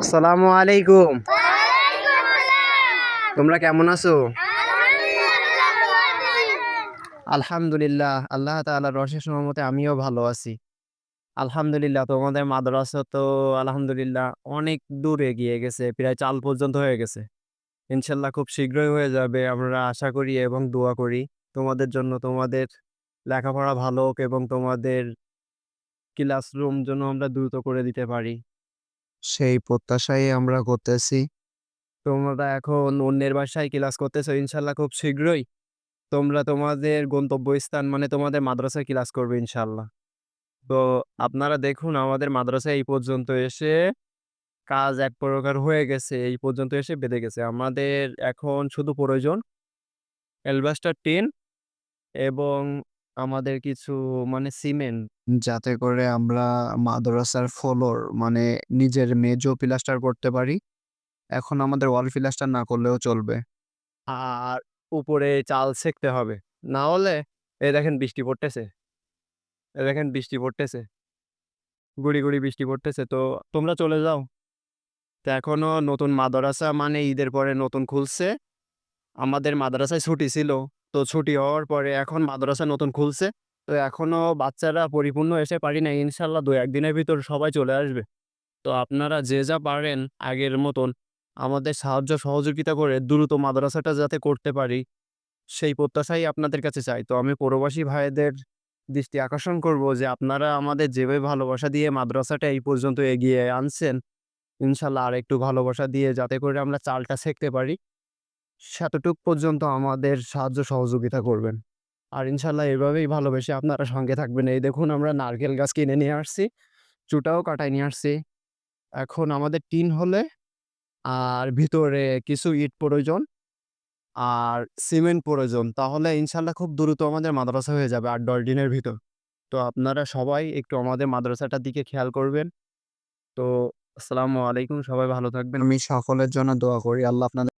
আসসালামু আলাইকুম। ওয়ালাইকুম আসসালাম। তোমরা কেমন আছো? আলহামদুলিল্লাহ ভালো আছি। আলহামদুলিল্লাহ, আল্লাহ তাআলার অশেষ রহমতে আমিও ভালো আছি। আলহামদুলিল্লাহ, তোমাদের মাদ্রাসা তো আলহামদুলিল্লাহ অনেক দূর এগিয়ে গেছে। প্রায় চাল পর্যন্ত হয়ে গেছে। ইনশাআল্লাহ খুব শীঘ্রই হয়ে যাবে আমরা আশা করি এবং দোয়া করি তোমাদের জন্য। তোমাদের লেখাপড়া ভালো হোক এবং তোমাদের ক্লাসরুম যেন আমরা দ্রুত করে দিতে পারি। সেই প্রত্যাশাই আমরা করতেছি। তোমরা এখন অন্যের বাসায় ক্লাস করতেছো, ইনশাআল্লাহ খুব শীঘ্রই তোমরা তোমাদের গন্তব্যস্থান মানে তোমাদের মাদ্রাসায় ক্লাস করবে ইনশাআল্লাহ। তো আপনারা দেখুন আমাদের মাদ্রাসায় এই পর্যন্ত এসে কাজ এক প্রকার হয়ে গেছে। এই পর্যন্ত এসে বেঁধে গেছে। আমাদের এখন শুধু প্রয়োজন অ্যালবাস্টার টিন এবং আমাদের কিছু মানে সিমেন্ট, যাতে করে আমরা মাদ্রাসার ফ্লোর মানে নিজের মেঝেও প্লাস্টার করতে পারি। এখন আমাদের ওয়াল প্লাস্টার না করলেও চলবে। আর উপরে চাল সেঁকতে হবে। না হলে এই দেখেন বৃষ্টি পড়তেছে। এই দেখেন বৃষ্টি পড়তেছে। গুঁড়ি, গুঁড়ি বৃষ্টি পড়তেছে। তো তোমরা চলে যাও। তো এখনো নতুন মাদ্রাসা মানে ঈদের পরে নতুন খুলছে। আমাদের মাদ্রাসায় ছুটি ছিল। তো ছুটি হওয়ার পরে এখন মাদ্রাসা নতুন খুলছে। তো এখনো বাচ্চারা পরিপূর্ণ এসে পারি নাই। ইনশাআল্লাহ ২-১ দিনের ভিতর সবাই চলে আসবে। তো আপনারা যে যা পারেন আগের মতন আমাদের সাহায্য সহযোগিতা করে দ্রুত মাদ্রাসাটা যাতে করতে পারি সেই প্রত্যাশাই আপনাদের কাছে চাই। তো আমি প্রবাসী ভাইদের দৃষ্টি আকর্ষণ করব যে আপনারা আমাদের যেভাবে ভালোবাসা দিয়ে মাদ্রাসাটা এই পর্যন্ত এগিয়ে আনছেন, ইনশাআল্লাহ আরেকটু ভালোবাসা দিয়ে যাতে করে আমরা চালটা সেঁকতে পারি, সেতটুক পর্যন্ত আমাদের সাহায্য সহযোগিতা করবেন। আর ইনশাআল্লাহ এভাবেই ভালোবেসে আপনারা সঙ্গে থাকবেন। এই দেখুন আমরা নারকেল গাছ কিনে নিয়ে আসছি, চুটাও কাটায় নিয়ে আসছি। এখন আমাদের টিন হলে আর ভিতরে কিছু ইট প্রয়োজন। আর সিমেন্ট প্রয়োজন। তাহলে ইনশাআল্লাহ খুব দ্রুত আমাদের মাদ্রাসা হয়ে যাবে ৮-১০ দিনের ভিতর। তো আপনারা সবাই একটু আমাদের মাদ্রাসাটার দিকে খেয়াল করবেন। তো আসসালামু আলাইকুম। সবাই ভালো থাকবেন। আমি সকলের জন্য দোয়া করি। আল্লাহ আপনাদের